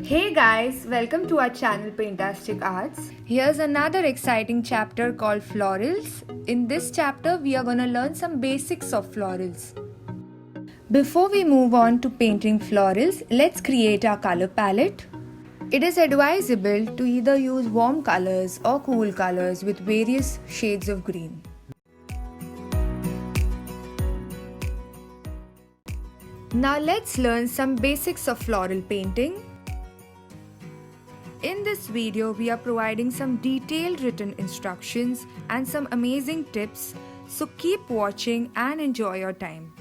Hey guys, welcome to our channel Paintastic Arts. Here's another exciting chapter called Florals. In this chapter, we are going to learn some basics of florals. Before we move on to painting florals, let's create our color palette. It is advisable to either use warm colors or cool colors with various shades of green. Now let's learn some basics of floral painting. In this video, we are providing some detailed written instructions and some amazing tips, so keep watching and enjoy your time.